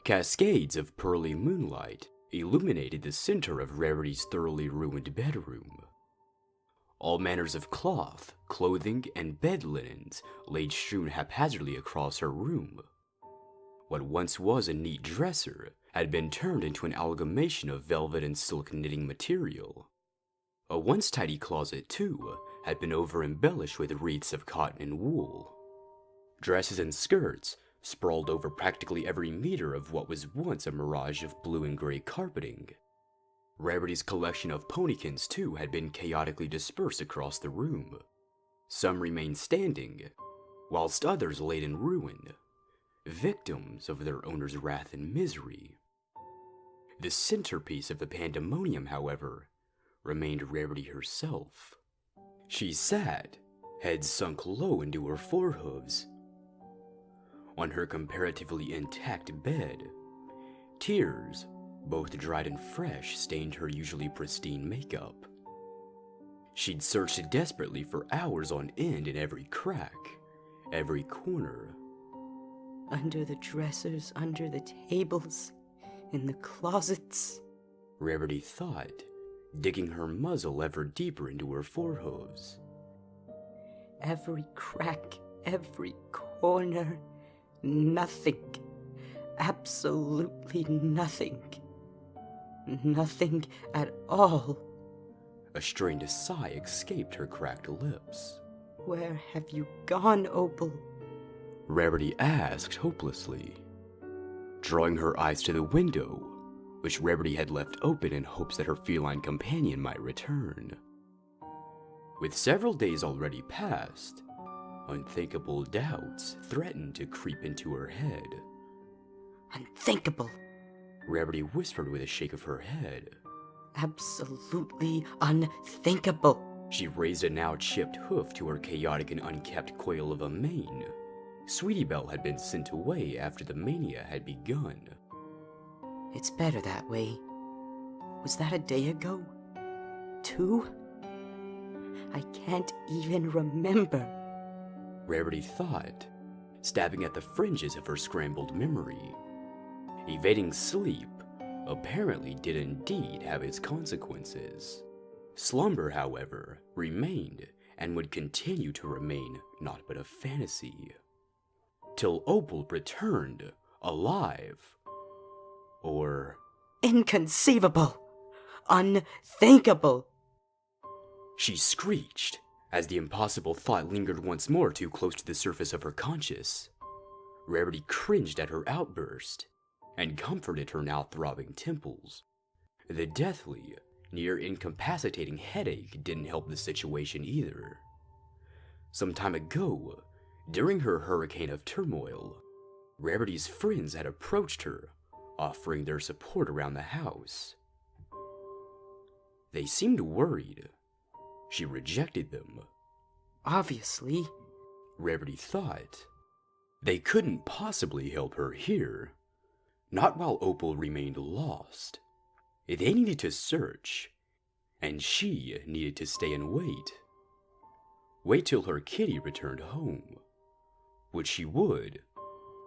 Cascades of pearly moonlight illuminated the center of Rarity's thoroughly ruined bedroom. All manners of cloth, clothing, and bed linens laid strewn haphazardly across her room. What once was a neat dresser had been turned into an amalgamation of velvet and silk knitting material. A once tidy closet, too, had been over-embellished with wreaths of cotton and wool. Dresses and skirts sprawled over practically every meter of what was once a mirage of blue and gray carpeting. Rarity's collection of ponykins, too, had been chaotically dispersed across the room. Some remained standing, whilst others laid in ruin, victims of their owner's wrath and misery. The centerpiece of the pandemonium, however, remained Rarity herself. She sat, head sunk low into her forehooves, on her comparatively intact bed. Tears, both dried and fresh, stained her usually pristine makeup. She'd searched desperately for hours on end in every crack, every corner. Under the dressers, under the tables, in the closets, Rarity thought, digging her muzzle ever deeper into her forehooves. Every crack, every corner, nothing. Absolutely nothing. Nothing at all. A strained sigh escaped her cracked lips. Where have you gone, Opal? Rarity asked hopelessly, drawing her eyes to the window, which Rarity had left open in hopes that her feline companion might return. With several days already past, unthinkable doubts threatened to creep into her head. Unthinkable. Rarity whispered with a shake of her head. Absolutely unthinkable. She raised a now chipped hoof to her chaotic and unkept coil of a mane. Sweetie Belle had been sent away after the mania had begun. It's better that way. Was that a day ago? 2? I can't even remember. Rarity thought, stabbing at the fringes of her scrambled memory. Evading sleep apparently did indeed have its consequences. Slumber, however, remained and would continue to remain not but a fantasy. Till Opal returned, alive. Or... Inconceivable! Unthinkable! She screeched, as the impossible thought lingered once more too close to the surface of her conscience. Rarity cringed at her outburst, and comforted her now throbbing temples. The deathly, near incapacitating headache didn't help the situation either. Some time ago, during her hurricane of turmoil, Rarity's friends had approached her, offering their support around the house. They seemed worried. She rejected them. Obviously, Rarity thought. They couldn't possibly help her here. Not while Opal remained lost. They needed to search, and she needed to stay and wait. Wait till her kitty returned home. Which she would,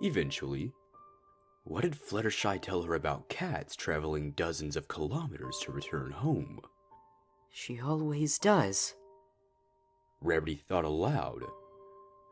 eventually. What did Fluttershy tell her about cats traveling dozens of kilometers to return home? she always does. Rarity thought aloud.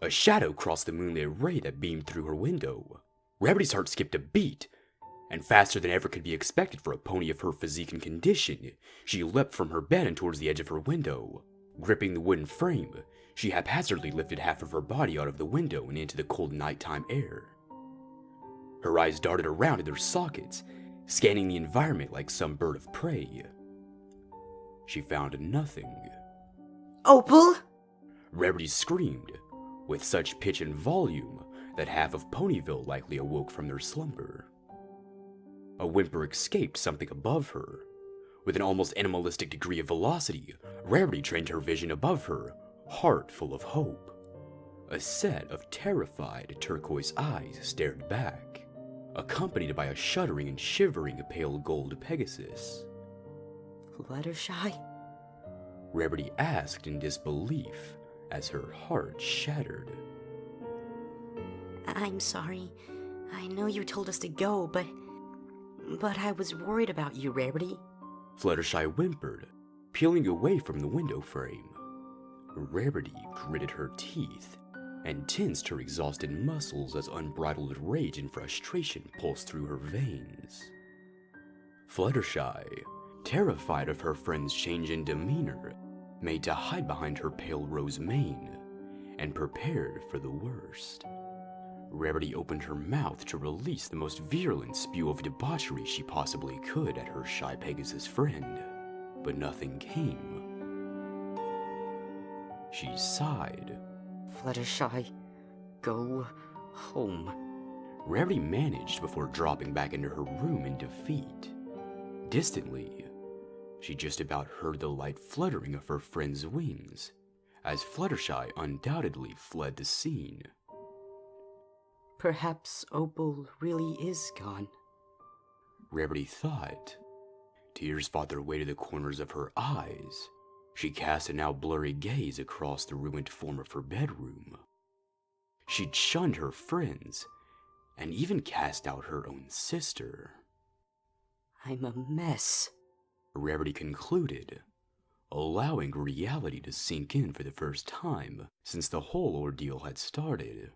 A shadow crossed the moonlit ray that beamed through her window. Rarity's heart skipped a beat, and faster than ever could be expected for a pony of her physique and condition, she leapt from her bed and towards the edge of her window. Gripping the wooden frame, she haphazardly lifted half of her body out of the window and into the cold nighttime air. Her eyes darted around in their sockets, scanning the environment like some bird of prey. She found nothing. Opal? Rarity screamed, with such pitch and volume that half of Ponyville likely awoke from their slumber. A whimper escaped something above her. With an almost animalistic degree of velocity, Rarity trained her vision above her, heart full of hope. A set of terrified turquoise eyes stared back, accompanied by a shuddering and shivering pale gold Pegasus. Fluttershy? Rarity asked in disbelief as her heart shattered. I'm sorry. I know you told us to go, but I was worried about you, Rarity. Fluttershy whimpered, peeling away from the window frame. Rarity gritted her teeth and tensed her exhausted muscles as unbridled rage and frustration pulsed through her veins. Fluttershy, terrified of her friend's change in demeanor, made to hide behind her pale rose mane and prepared for the worst. Rarity opened her mouth to release the most virulent spew of debauchery she possibly could at her shy Pegasus friend, but nothing came. She sighed. Fluttershy, go home. Rarity managed before dropping back into her room in defeat. Distantly, she just about heard the light fluttering of her friend's wings, as Fluttershy undoubtedly fled the scene. Perhaps Opal really is gone. Rarity thought. Tears fought their way to the corners of her eyes. She cast a now blurry gaze across the ruined form of her bedroom. She'd shunned her friends, and even cast out her own sister. I'm a mess, Rarity concluded, allowing reality to sink in for the first time since the whole ordeal had started.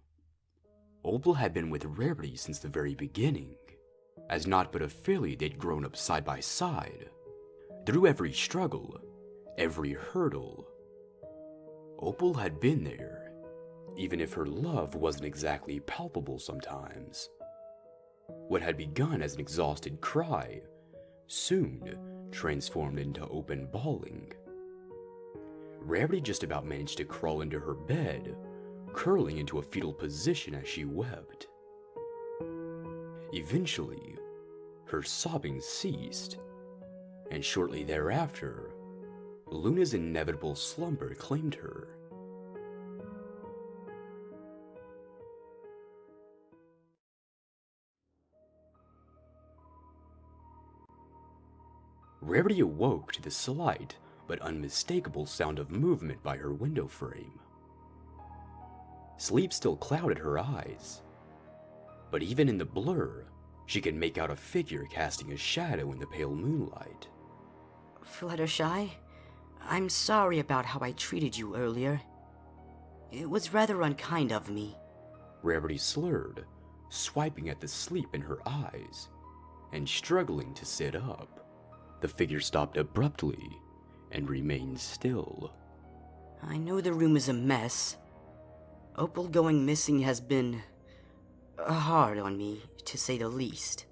Opal had been with Rarity since the very beginning. As not but a filly, they'd grown up side by side. Through every struggle, every hurdle, Opal had been there, even if her love wasn't exactly palpable sometimes. What had begun as an exhausted cry soon transformed into open bawling. Rarity just about managed to crawl into her bed, curling into a fetal position as she wept. Eventually, her sobbing ceased, and shortly thereafter, Luna's inevitable slumber claimed her. Rarity awoke to the slight but unmistakable sound of movement by her window frame. Sleep still clouded her eyes, but even in the blur, she could make out a figure casting a shadow in the pale moonlight. Fluttershy, I'm sorry about how I treated you earlier. It was rather unkind of me. Rarity slurred, swiping at the sleep in her eyes, and struggling to sit up. The figure stopped abruptly and remained still. I know the room is a mess. Opal going missing has been hard on me, to say the least.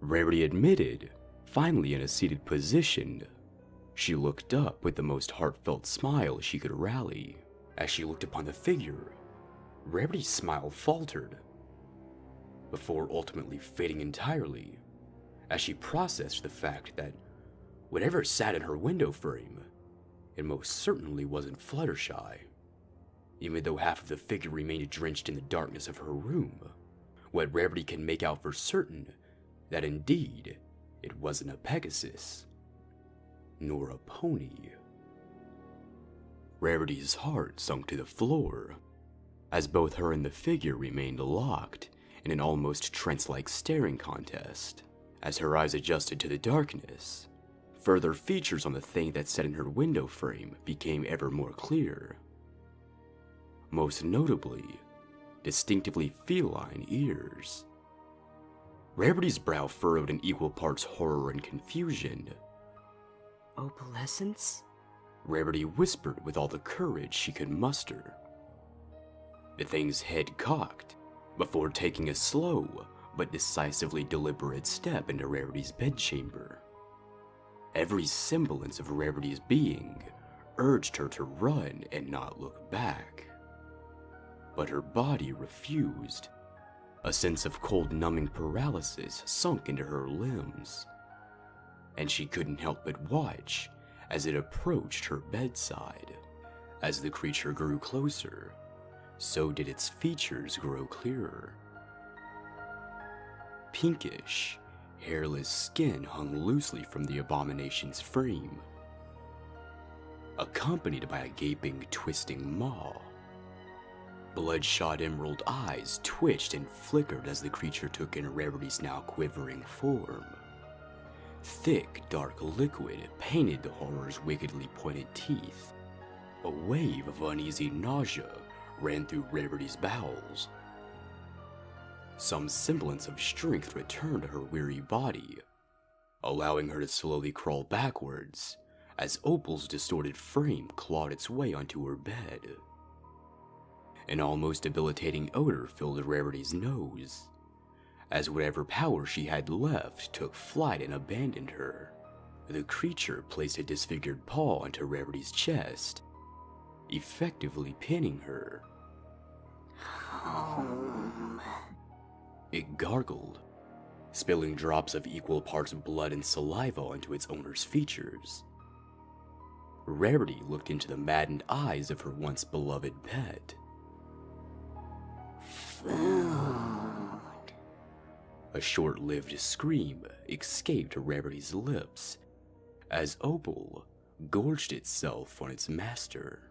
Rarity admitted, finally in a seated position. She looked up with the most heartfelt smile she could rally. As she looked upon the figure, Rarity's smile faltered, before ultimately fading entirely, as she processed the fact that whatever sat in her window frame, it most certainly wasn't Fluttershy. Even though half of the figure remained drenched in the darkness of her room, what Rarity can make out for certain that indeed it wasn't a Pegasus, nor a pony. Rarity's heart sunk to the floor, as both her and the figure remained locked in an almost trance-like staring contest. As her eyes adjusted to the darkness, further features on the thing that sat in her window frame became ever more clear. Most notably, distinctively feline ears. Rarity's brow furrowed in equal parts horror and confusion. Opalescence? Rarity whispered with all the courage she could muster. The thing's head cocked, before taking a slow but decisively deliberate step into Rarity's bedchamber. Every semblance of Rarity's being urged her to run and not look back. But her body refused. A sense of cold, numbing paralysis sunk into her limbs, and she couldn't help but watch as it approached her bedside. As the creature grew closer, so did its features grow clearer. Pinkish, hairless skin hung loosely from the abomination's frame, accompanied by a gaping, twisting maw. bloodshot emerald eyes twitched and flickered as the creature took in Rarity's now quivering form. Thick, dark liquid painted the horror's wickedly pointed teeth. A wave of uneasy nausea ran through Rarity's bowels. Some semblance of strength returned to her weary body, allowing her to slowly crawl backwards as Opal's distorted frame clawed its way onto her bed. An almost debilitating odor filled Rarity's nose, as whatever power she had left took flight and abandoned her. The creature placed a disfigured paw onto Rarity's chest, effectively pinning her. Home. It gargled, spilling drops of equal parts blood and saliva onto its owner's features. Rarity looked into the maddened eyes of her once beloved pet. Food. A short-lived scream escaped Rarity's lips as Opal gorged itself on its master.